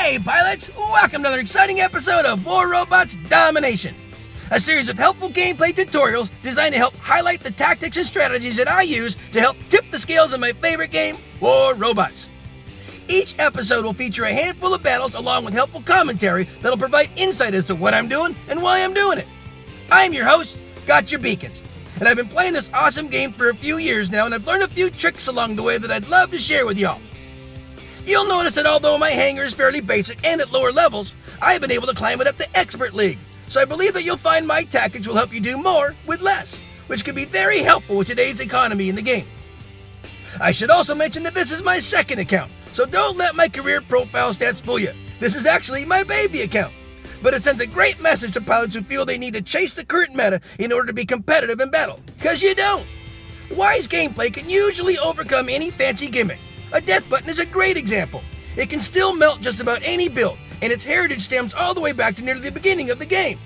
Hey pilots, welcome to another exciting episode of War Robots Domination, a series of helpful gameplay tutorials designed to help highlight the tactics and strategies that I use to help tip the scales in my favorite game, War Robots. Each episode will feature a handful of battles along with helpful commentary that'll provide insight as to what I'm doing and why I'm doing it. I'm your host, Gotchure Beacons, and I've been playing this awesome game for a few years now, and I've learned a few tricks along the way that I'd love to share with y'all. You'll notice that although my hangar is fairly basic and at lower levels, I've been able to climb it up to Expert League, so I believe that you'll find my tactics will help you do more with less, which can be very helpful with today's economy in the game. I should also mention that this is my second account, so don't let my career profile stats fool you. This is actually my baby account, but it sends a great message to pilots who feel they need to chase the current meta in order to be competitive in battle, because you don't. Wise gameplay can usually overcome any fancy gimmick. A death button is a great example. It can still melt just about any build, and its heritage stems all the way back to nearly the beginning of the game.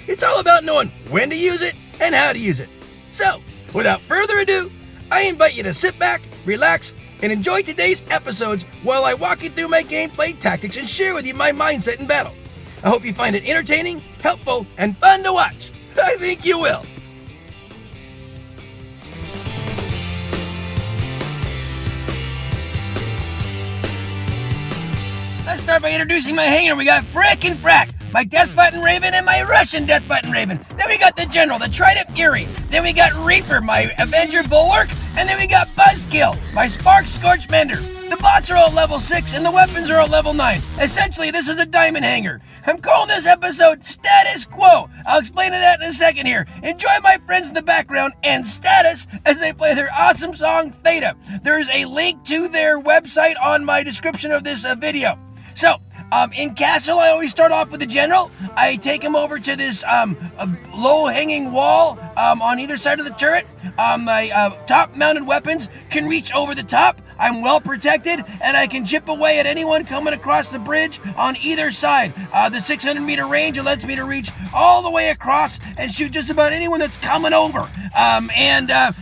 It's all about knowing when to use it and how to use it. So, without further ado, I invite you to sit back, relax, and enjoy today's episodes while I walk you through my gameplay tactics and share with you my mindset in battle. I hope you find it entertaining, helpful, and fun to watch. I think you will. Let's start by introducing my hangar. We got Frick and Frack, my Death Button Raven, and my Russian Death Button Raven. Then we got the General, the Trident Fury. Then we got Reaper, my Avenger Bulwark. And then we got Buzzkill, my Spark Scorch Mender. The bots are all level 6 and the weapons are all level 9. Essentially, this is a diamond hangar. I'm calling this episode Status Quo. I'll explain that in a second here. Enjoy my friends in the background and Status as they play their awesome song Theta. There's a link to their website on my description of this video. So, in Castle, I always start off with the General. I take him over to this low-hanging wall on either side of the turret. My top-mounted weapons can reach over the top. I'm well protected, and I can chip away at anyone coming across the bridge on either side. The 600-meter range, it lets me to reach all the way across and shoot just about anyone that's coming over.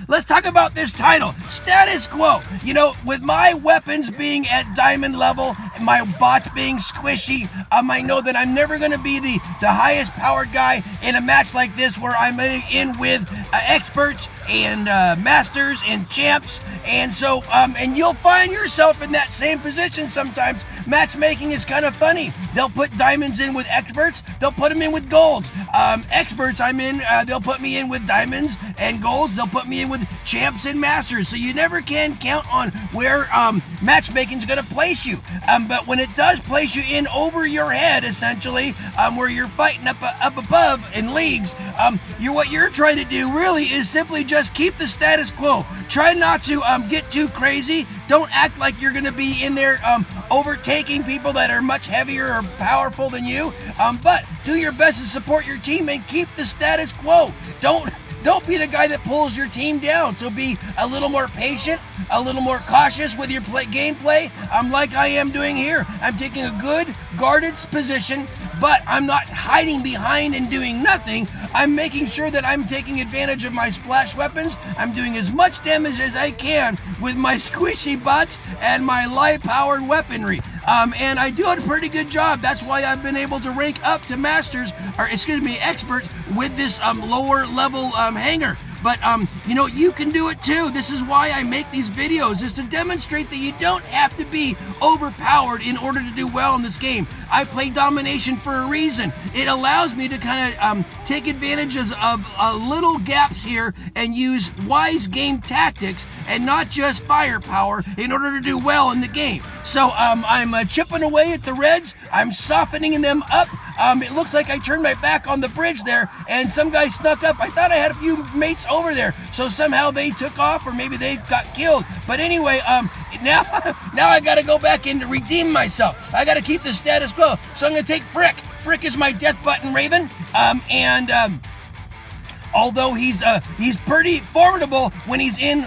Let's talk about this title, Status Quo. You know, with my weapons being at diamond level, and my bots being squishy, I know that I'm never going to be the highest powered guy in a match like this where I'm in with experts and masters and champs. And so, and you'll find yourself in that same position sometimes. Matchmaking is kind of funny. They'll put diamonds in with experts. They'll put them in with golds. Experts, they'll put me in with diamonds and golds. They'll put me in with champs and masters. So you never can count on where matchmaking is going to place you. But when it does place you in over your head, essentially, where you're fighting up above in leagues, what you're trying to do really is simply just keep the status quo. Try not to get too crazy. Don't act like you're going to be in there overtaking people that are much heavier or powerful than you. But do your best to support your team and keep the status quo. Don't be the guy that pulls your team down. So be a little more patient, a little more cautious with your gameplay. Like I am doing here. I'm taking a good guarded position, but I'm not hiding behind and doing nothing. I'm making sure that I'm taking advantage of my splash weapons. I'm doing as much damage as I can with my squishy bots and my light-powered weaponry. And I do a pretty good job. That's why I've been able to rank up to experts with this lower level hangar. But, you can do it too. This is why I make these videos, is to demonstrate that you don't have to be overpowered in order to do well in this game. I play domination for a reason. It allows me to kind of take advantage of little gaps here and use wise game tactics and not just firepower in order to do well in the game. So I'm chipping away at the reds. I'm softening them up. It looks like I turned my back on the bridge there, and some guy snuck up. I thought I had a few mates over there, so somehow they took off, or maybe they got killed. But anyway, now I got to go back in to redeem myself. I got to keep the status quo. So I'm going to take Frick. Frick is my Death Button Raven, although he's pretty formidable when he's in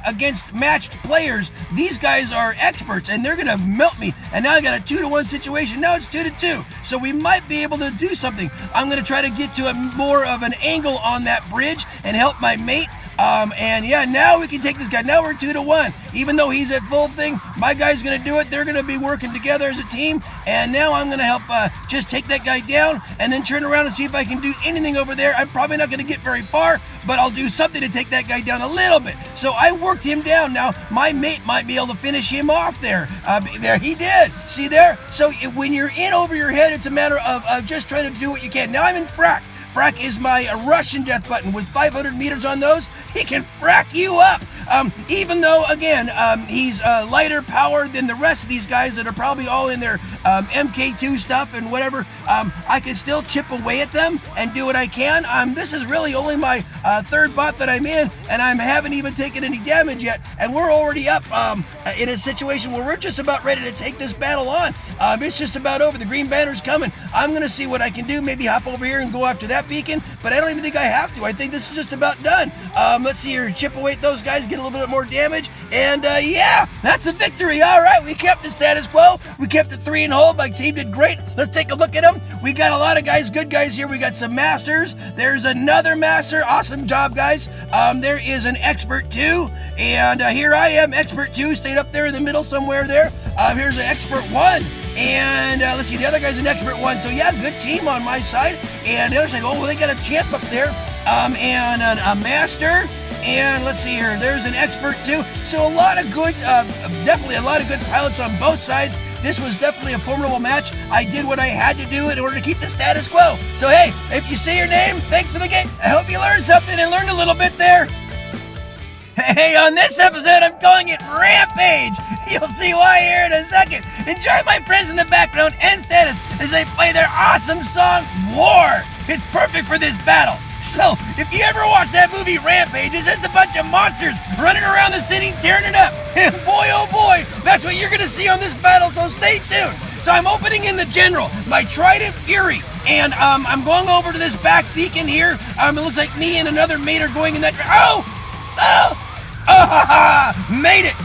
against matched players. These guys are experts and they're gonna melt me. And now I got a 2-to-1 situation. Now it's 2-to-2. So we might be able to do something. I'm gonna try to get to a more of an angle on that bridge and help my mate. And yeah, now we can take this guy. Now we're 2-1. Even though he's at full thing, my guy's going to do it. They're going to be working together as a team. And now I'm going to help just take that guy down and then turn around and see if I can do anything over there. I'm probably not going to get very far, but I'll do something to take that guy down a little bit. So I worked him down. Now my mate might be able to finish him off there. There he did. See there? So when you're in over your head, it's a matter of just trying to do what you can. Now I'm in frack. Frack is my Russian death button. With 500 meters on those, he can frack you up. Even though, again, he's lighter powered than the rest of these guys that are probably all in their MK2 stuff and whatever, I can still chip away at them and do what I can. This is really only my third bot that I'm in, and I haven't even taken any damage yet. And we're already up in a situation where we're just about ready to take this battle on. It's just about over. The green banner's coming. I'm going to see what I can do. Maybe hop over here and go after that beacon, but I don't even think I have to. I think this is just about done. Let's see here. Chip away at those guys, get a little bit more damage, and yeah, that's a victory. All right, we kept the status quo. We kept it 3 and hold. My team did great. Let's take a look at them. We got a lot of guys, good guys here. We got some masters. There's another master. Awesome job, guys. There is an expert 2, and here I am, expert 2, stayed up there in the middle somewhere there. Here's an expert 1. And let's see, the other guy's an expert 1. So yeah, good team on my side. And the other side, oh, well, they got a champ up there. And a master. And let's see here, there's an expert 2. So a lot of good, definitely a lot of good pilots on both sides. This was definitely a formidable match. I did what I had to do in order to keep the status quo. So hey, if you say your name, thanks for the game. I hope you learned something and learned a little bit there. Hey, on this episode, I'm calling it Rampage. You'll see why here in a second. Enjoy my friends in the background and Status as they play their awesome song, War. It's perfect for this battle. So, if you ever watch that movie Rampage, it's a bunch of monsters running around the city tearing it up. And boy, oh boy, that's what you're going to see on this battle, so stay tuned. So I'm opening in the General, my Trident Fury, and I'm going over to this back beacon here. It looks like me and another mate are going in that... Made it!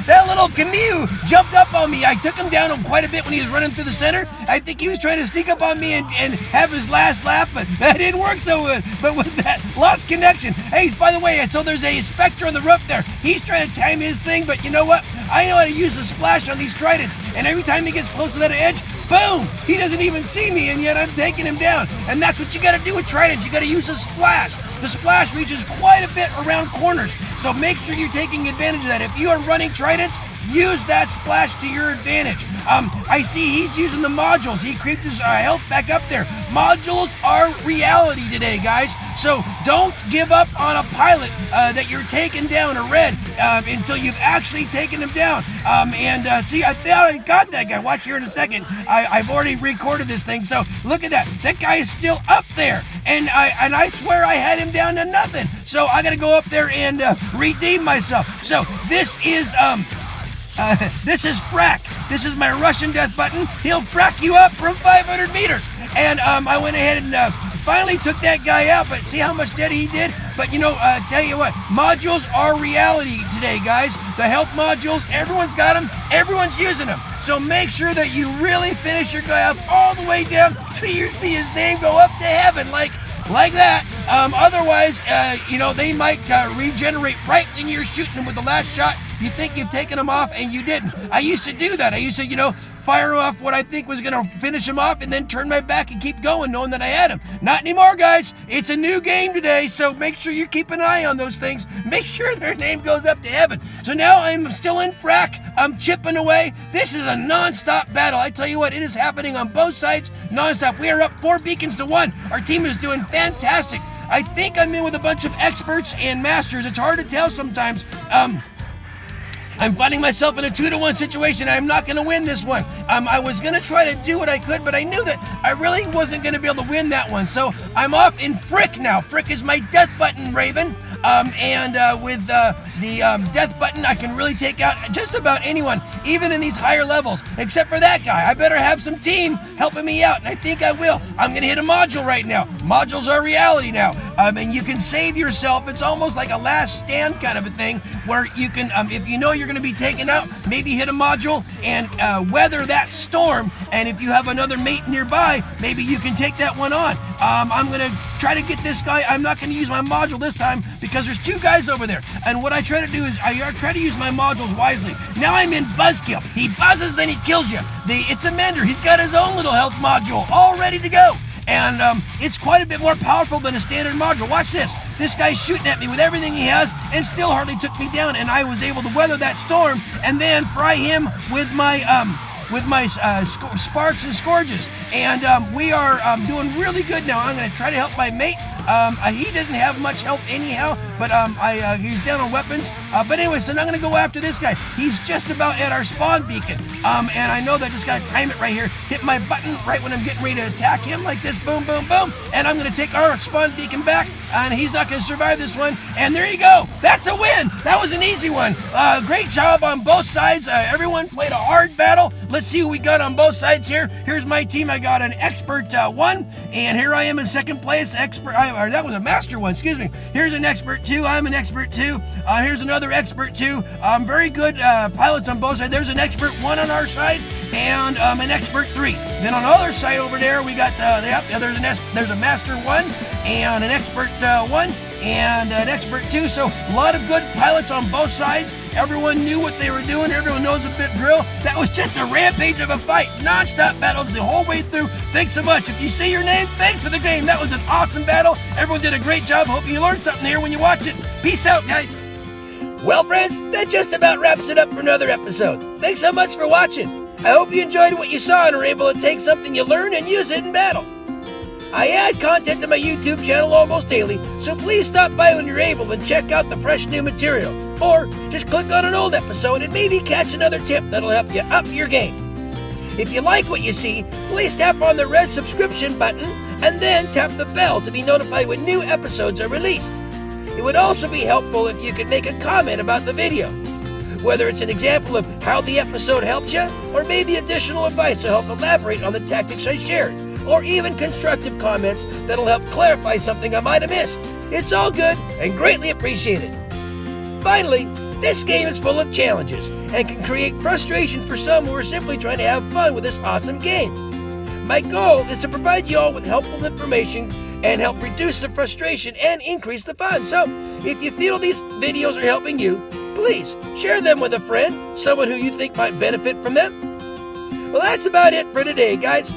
That little Camus jumped up on me. I took him down quite a bit when he was running through the center. I think he was trying to sneak up on me and have his last laugh, but that didn't work so good. But with that, lost connection. Hey, by the way, so there's a Spectre on the roof there. He's trying to time his thing, but you know what? I know how to use the splash on these tridents, and every time he gets close to that edge, boom! He doesn't even see me, and yet I'm taking him down. And that's what you gotta do with tridents. You gotta use a splash. The splash reaches quite a bit around corners, so make sure you're taking advantage of that. If you are running tridents, use that splash to your advantage. I see he's using the modules. He creeped his health back up there. Modules are reality today, guys. So don't give up on a pilot that you're taking down, a red, until you've actually taken him down. See, I thought I got that guy. Watch here in a second. I've already recorded this thing, so look at that. That guy is still up there, and I swear I had him down to nothing. So I got to go up there and redeem myself. So this is frack. This is my Russian death button. He'll frack you up from 500 meters. And I went ahead and finally took that guy out, but see how much dead he did? But you know, tell you what, modules are reality today, guys. The health modules, everyone's got them, everyone's using them. So make sure that you really finish your guy up all the way down till you see his name go up to heaven, like that. Otherwise, you know, they might regenerate right when you're shooting them with the last shot. You think you've taken them off, and you didn't. I used to do that. I used to, you know, fire off what I think was going to finish him off and then turn my back and keep going knowing that I had him. Not anymore, guys. It's a new game today, so make sure you keep an eye on those things. Make sure their name goes up to heaven. So now I'm still in frack. I'm chipping away. This is a non-stop battle. I tell you what, it is happening on both sides non-stop. We are up 4 beacons to 1. Our team is doing fantastic. I think I'm in with a bunch of experts and masters. It's hard to tell sometimes. I'm finding myself in a 2-1 situation. I'm not going to win this one. I was going to try to do what I could, but I knew that I really wasn't going to be able to win that one. So I'm off in Frick now. Frick is my death button, Raven. With the death button, I can really take out just about anyone, even in these higher levels, except for that guy. I better have some team helping me out, and I think I will. I'm going to hit a module right now. Modules are reality now. And you can save yourself. It's almost like a last stand kind of a thing where you can, if you know you're going to be taken out, maybe hit a module and weather that storm. And if you have another mate nearby, maybe you can take that one on. I'm going to try to get this guy. I'm not going to use my module this time because there's 2 guys over there. And what I try to do is I try to use my modules wisely. Now I'm in Buzzkill. He buzzes, then he kills you. It's a mender. He's got his own little health module all ready to go. And it's quite a bit more powerful than a standard module. Watch this. This guy's shooting at me with everything he has and still hardly took me down. And I was able to weather that storm and then fry him with my sparks and scourges. And we are doing really good now. I'm going to try to help my mate. He doesn't have much health anyhow, but he's down on weapons. But anyway, so now I'm going to go after this guy. He's just about at our spawn beacon. And I know that I just got to time it right here. Hit my button right when I'm getting ready to attack him like this. Boom, boom, boom. And I'm going to take our spawn beacon back. And he's not going to survive this one. And there you go. That's a win. That was an easy one. Great job on both sides. Everyone played a hard battle. Let's see who we got on both sides here. Here's my team. I got an expert 1. And here I am in second place. That was a master 1. Excuse me. Here's an expert 2. I'm an expert 2. Here's another expert 2. Very good pilots on both sides. There's an expert 1 on our side. And an expert 3. Then on the other side over there, we got there's a master 1 and an expert 1 and an expert 2. So a lot of good pilots on both sides. Everyone knew what they were doing. Everyone knows a bit drill. That was just a rampage of a fight. Non-stop battles the whole way through. Thanks so much. If you say your name, thanks for the game. That was an awesome battle. Everyone did a great job. Hope you learned something here when you watch it. Peace out, guys. Well, friends, that just about wraps it up for another episode. Thanks so much for watching. I hope you enjoyed what you saw and are able to take something you learned and use it in battle. I add content to my YouTube channel almost daily, so please stop by when you're able and check out the fresh new material. Or just click on an old episode and maybe catch another tip that'll help you up your game. If you like what you see, please tap on the red subscription button and then tap the bell to be notified when new episodes are released. It would also be helpful if you could make a comment about the video. Whether it's an example of how the episode helped you, or maybe additional advice to help elaborate on the tactics I shared, or even constructive comments that'll help clarify something I might have missed. It's all good and greatly appreciated. Finally, this game is full of challenges and can create frustration for some who are simply trying to have fun with this awesome game. My goal is to provide you all with helpful information and help reduce the frustration and increase the fun. So, if you feel these videos are helping you, please share them with a friend, someone who you think might benefit from them. Well, that's about it for today, guys.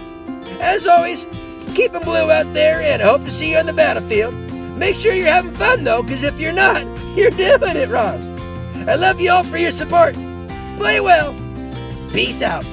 As always, keep them blue out there, and I hope to see you on the battlefield. Make sure you're having fun, though, because if you're not, you're doing it wrong. I love you all for your support. Play well. Peace out.